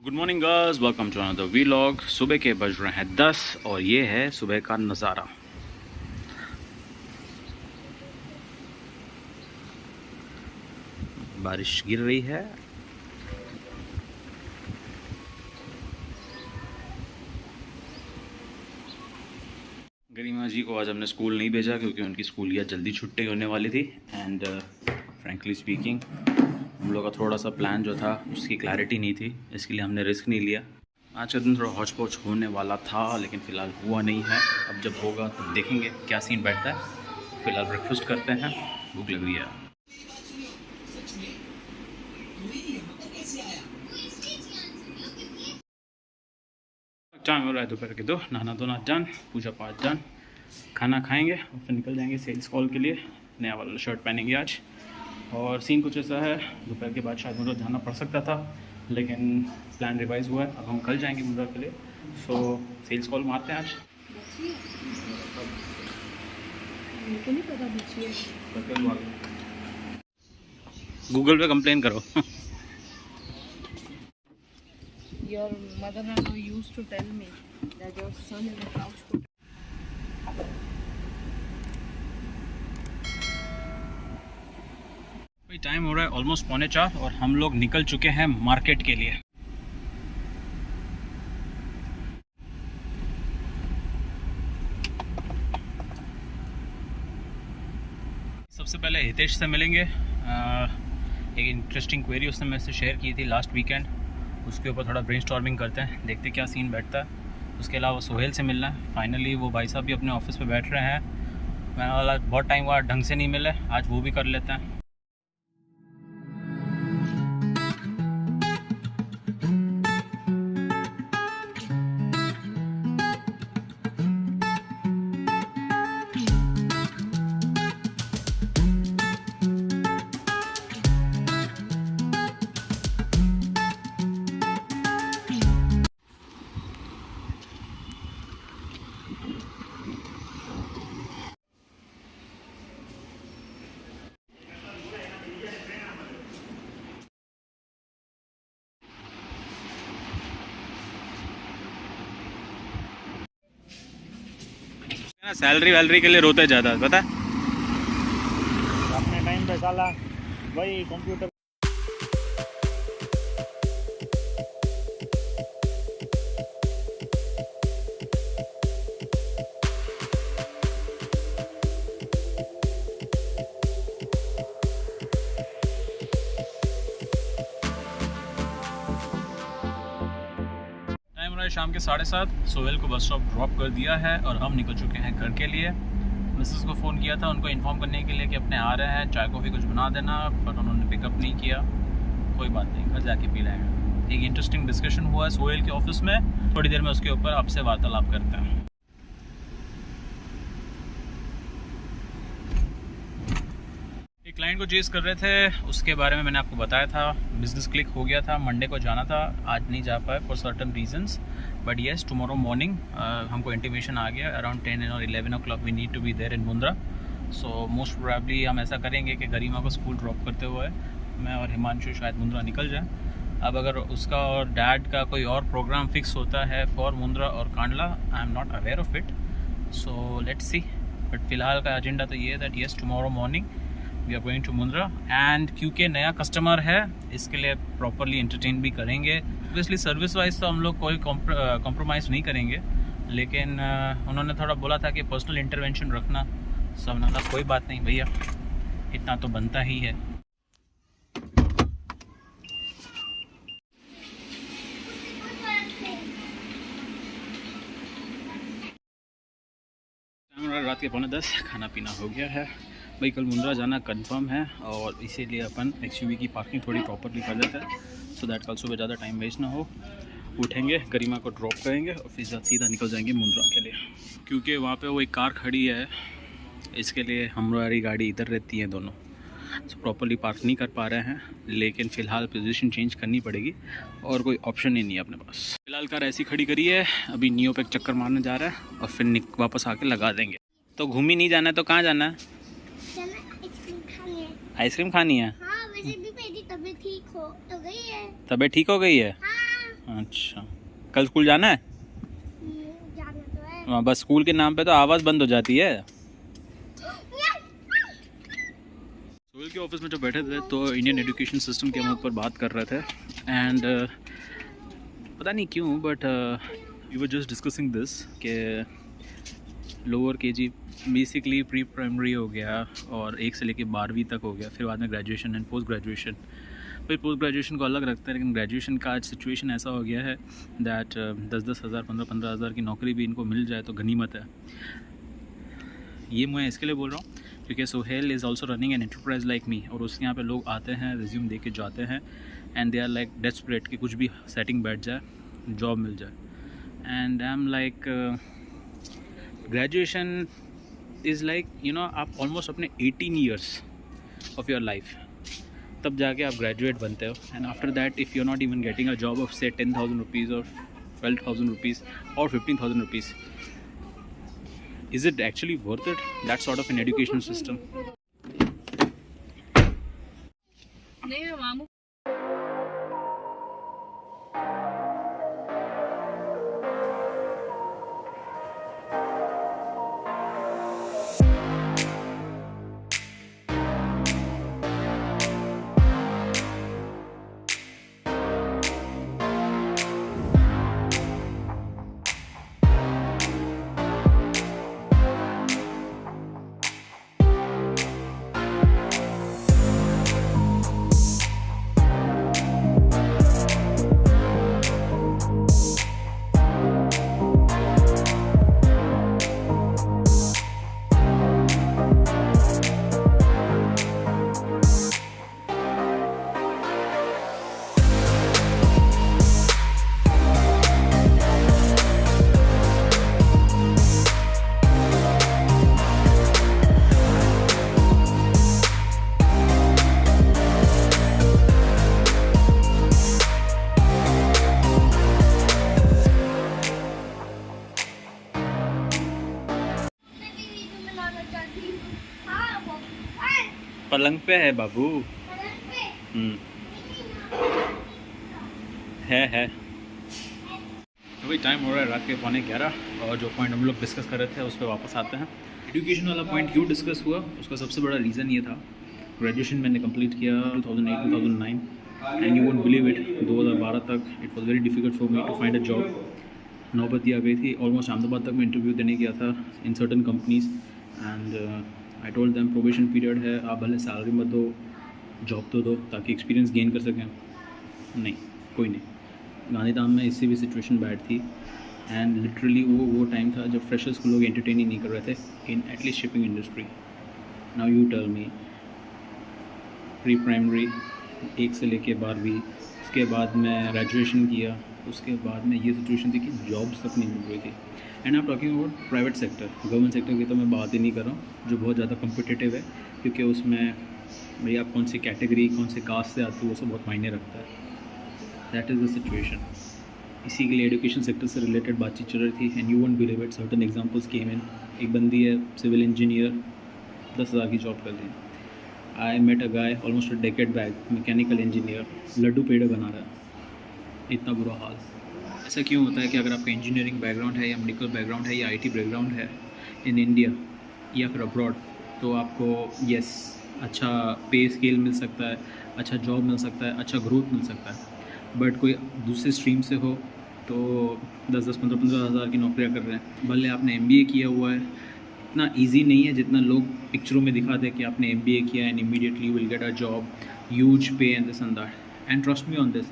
Good morning girls, welcome to another vlog. सुबह के बज रहे हैं 10 और ये है सुबह का नज़ारा। बारिश गिर रही है। गरिमा जी को आज हमने स्कूल नहीं भेजा क्योंकि उनकी स्कूल या जल्दी छुट्टी होने वाली थी एंड फ्रैंकली स्पीकिंग हम लोग का थोड़ा सा प्लान जो था उसकी क्लैरिटी नहीं थी, इसके लिए हमने रिस्क नहीं लिया। आज का दिन थोड़ा हौच पौच होने वाला था लेकिन फ़िलहाल हुआ नहीं है। अब जब होगा तब देखेंगे क्या सीन बैठता है। फ़िलहाल ब्रेकफास्ट करते हैं, भूख लग रही है। टाइम हो रहा है दोपहर के 2, नहाना धोना डन, पूजा पाठ डन, खाना खाएंगे और फिर निकल जाएंगे सेल्स कॉल के लिए। नया वाला शर्ट पहनेंगे आज। और सीन कुछ ऐसा है, दोपहर के बाद शायद मुझे जाना पड़ सकता था लेकिन प्लान रिवाइज़ हुआ है। अब हम कल जाएंगे मुंद्रा के लिए। सो सेल्स कॉल मारते हैं आज। गूगल पे कंप्लेन करो। Your mother-in-law used to tell me that your son is a couch potato. Time हो रहा है ऑलमोस्ट 3:45 और हम लोग निकल चुके हैं मार्केट के लिए। सबसे पहले हितेश से मिलेंगे। एक इंटरेस्टिंग क्वेरी उसने मेरे से शेयर की थी लास्ट वीकेंड, उसके ऊपर थोड़ा ब्रेनस्टॉर्मिंग करते हैं, देखते क्या सीन बैठता है। उसके अलावा सोहेल से मिलना है। फाइनली वो भाई साहब भी अपने ऑफिस पे बैठ रहे हैं। मैं वाला बहुत टाइम हुआ ढंग से नहीं मिले, आज वो भी कर लेते हैं। सैलरी वैलरी के लिए रोते ज़्यादा, पता है। अपने टाइम पे साला वही कंप्यूटर टाइम रहा है शाम के 7:30। सोहेल को बस स्टॉप ड्रॉप कर दिया है और हम निकल चुके हैं घर के लिए। मिसेस को फ़ोन किया था उनको इन्फॉर्म करने के लिए कि अपने आ रहे हैं, चाय कॉफ़ी कुछ बना देना, पर उन्होंने पिकअप नहीं किया। कोई बात नहीं, घर जाके पी लेंगे। एक इंटरेस्टिंग डिस्कशन हुआ है सोहेल के ऑफिस में, थोड़ी देर में उसके ऊपर आपसे वार्तालाप करते हैं। एक क्लाइंट को चेज़ कर रहे थे, उसके बारे में मैंने आपको बताया था। बिजनेस क्लिक हो गया था, मंडे को जाना था, आज नहीं जा पाए for certain reasons, but yes tomorrow morning हमको इंटीमेशन आ गया अराउंड 10 और 11 o'clock we need to be there in Mundra. So most probably हम ऐसा करेंगे कि गरिमा को स्कूल ड्रॉप करते हुए मैं और हिमांशु शायद मुंद्रा निकल जाए। अब अगर उसका और डैड का कोई और प्रोग्राम फिक्स होता है फॉर मुंद्रा और Kandla, I am not aware of it, so let's see. But फिलहाल का एजेंडा तो ये है that yes tomorrow morning we are going to Mundra. And क्योंकि नया कस्टमर है इसके लिए प्रॉपरली एंटरटेन भी करेंगे। ऑब्वियसली सर्विस वाइज तो हम लोग कोई कॉम्प्रोमाइज़ नहीं करेंगे, लेकिन उन्होंने थोड़ा बोला था कि पर्सनल इंटरवेंशन रखना। सब ना कोई बात नहीं भैया, इतना तो बनता ही है। रात के 9:45, खाना पीना हो गया है भाई। कल मुंद्रा जाना कंफर्म है और इसीलिए अपन एक्सयूवी की पार्किंग थोड़ी प्रॉपरली कर देते हैं सो दैट कल सुबह ज़्यादा टाइम वेस्ट ना हो। उठेंगे, गरिमा को ड्रॉप करेंगे और फिर सीधा निकल जाएंगे मुंद्रा के लिए, क्योंकि वहाँ पे वो एक कार खड़ी है, इसके लिए हमारी गाड़ी इधर रहती है दोनों, सो प्रॉपरली पार्क नहीं कर पा रहे हैं। लेकिन फ़िलहाल पोजीशन चेंज करनी पड़ेगी और कोई ऑप्शन ही नहीं है अपने पास। फ़िलहाल कार ऐसी खड़ी करी है, अभी नियो पे चक्कर मारने जा रहा है और फिर वापस आके लगा देंगे। तो घूम ही नहीं जाना है तो कहाँ जाना है? आइसक्रीम खानी है। हाँ, वैसे भी मेरी तबीयत ठीक हो तो गई है। तबीयत ठीक हो गई है? हाँ। अच्छा, कल स्कूल जाना है? जाना तो है। हाँ, बस स्कूल के नाम पे तो आवाज़ बंद हो जाती है। स्कूल के ऑफिस में जो बैठे थे तो इंडियन एजुकेशन सिस्टम के हम ऊपर बात कर रहे थे एंड पता नहीं क्यों but we were just discussing this कि lower KG basically pre primary हो गया और 1 से लेके 12वीं तक हो गया, फिर बाद में ग्रेजुएशन एंड पोस्ट ग्रेजुएशन। फिर पोस्ट ग्रेजुएशन को अलग रखते हैं, लेकिन ग्रेजुएशन का आज सिचुएशन ऐसा हो गया है दैट 10-10 हज़ार 15-15 हज़ार की नौकरी भी इनको मिल जाए तो गनीमत है। ये मैं इसके लिए बोल रहा हूँ क्योंकि Sohail is also running an enterprise like me, और उसके यहाँ पे लोग आते हैं, रिज्यूम दे के जाते हैं and they are like desperate कि कुछ भी सेटिंग बैठ जाए, जॉब मिल जाए। And I am like graduation is like you know आप ऑलमोस्ट अपने 18 ईयर्स ऑफ योर लाइफ तब जाके आप ग्रेजुएट बनते हो, and after that if you are not even getting a job of से 10,000 रुपीज़ और 12,000 रुपीज़ और 15,000 rupees, is it actually worth it, that sort of an educational system? नहीं मैं मामू पलंग पे है बाबू। है तो भाई टाइम हो रहा है रात के 11:15, और जो पॉइंट हम लोग डिस्कस कर रहे थे उस पर वापस आते हैं। एजुकेशन वाला पॉइंट क्यों डिस्कस हुआ, उसका सबसे बड़ा रीज़न ये था, ग्रेजुएशन मैंने कंप्लीट किया 2008-2009 and you won't believe it, 2012 तक it was very difficult for me to find a job. नौबत आ गई थी, ऑलमोस्ट अहमदाबाद तक मैं इंटरव्यू देने गया था in certain companies and I told them probation period है, आप भले सैलरी मत दो, जॉब तो दो ताकि एक्सपीरियंस गेन कर सकें। नहीं, कोई नहीं। गांधीधाम में इससे भी सिचुएशन बैड थी एंड लिटरली वो टाइम था जब फ्रेशर्स को लोग एंटरटेन ही नहीं कर रहे थे in at least shipping industry. Now you tell me, pre primary 1 से लेके 12वीं, उसके बाद मैं ग्रेजुएशन किया, उसके बाद में ये सिचुएशन थी कि जॉब्स तक नहीं मिल रही थी। And I am talking about private sector, government sector की तो मैं बात ही नहीं कर रहा हूँ, जो बहुत ज़्यादा कम्पिटिटिव है, क्योंकि उसमें भाई आप कौन सी कैटेगरी, कौन से कास्ट से आते हो, वो सब बहुत मायने रखता है। That is the situation. इसी के लिए एजुकेशन सेक्टर से रिलेटेड बातचीत चल रही थी and you won't believe it, certain examples came in. एक बंदी है सिविल इंजीनियर, 10,000 की जॉब कर दी। I met a guy almost a decade back, mechanical engineer, laddoo पेड़े बना रहा है। इतना बुरा हाल। ऐसा क्यों होता है कि अगर आपका इंजीनियरिंग बैकग्राउंड है या मेडिकल बैकग्राउंड है या IT बैकग्राउंड है इन इंडिया या फिर अब्रॉड, तो आपको यस अच्छा पे स्केल मिल सकता है, अच्छा जॉब मिल सकता है, अच्छा ग्रोथ मिल सकता है। बट कोई दूसरे स्ट्रीम से हो तो 10-10, 15-15 हज़ार की नौकरियां कर रहे हैं। भले आपने MBA किया हुआ है, इतना इजी नहीं है जितना लोग पिक्चरों में दिखाते हैं कि आपने MBA किया and immediately you will get a job, huge pay and this and that. And trust me on this,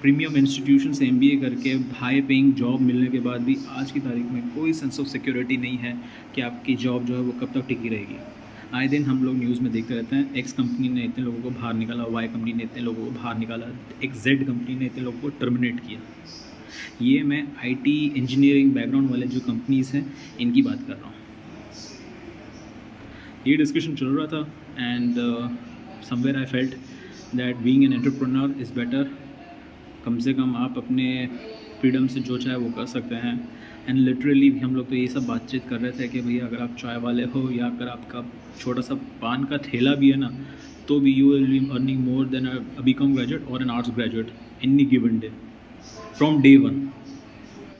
premium institution से MBA करके हाई पेइंग जॉब मिलने के बाद भी आज की तारीख में कोई सेंस ऑफ सिक्योरिटी नहीं है कि आपकी जॉब जो है वो कब तक टिकी रहेगी। आए दिन हम लोग न्यूज़ में देखते रहते हैं, X कंपनी ने इतने लोगों को बाहर निकाला, Y कंपनी ने इतने लोगों को बाहर निकाला, एक Z कंपनी ने इतने लोगों को टर्मिनेट किया। ये मैं IT इंजीनियरिंग बैकग्राउंड वाले जो कंपनीज़ हैं इनकी बात कर रहा हूँ। ये डिस्कशन चल रहा था and somewhere I felt that being an entrepreneur is better. कम से कम आप अपने फ्रीडम से जो चाहे वो कर सकते हैं। एंड लिटरली हम लोग तो ये सब बातचीत कर रहे थे कि भैया अगर आप चाय वाले हो या अगर आपका छोटा सा पान का ठेला भी है ना, तो भी you will be earning more than a BCom graduate और an arts graduate any given day. from day one.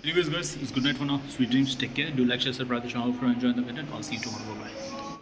Anyways guys, it's good night for now. Sweet dreams, take care. Do like, share, subscribe to the channel for enjoying the content. I'll see you tomorrow. Bye bye.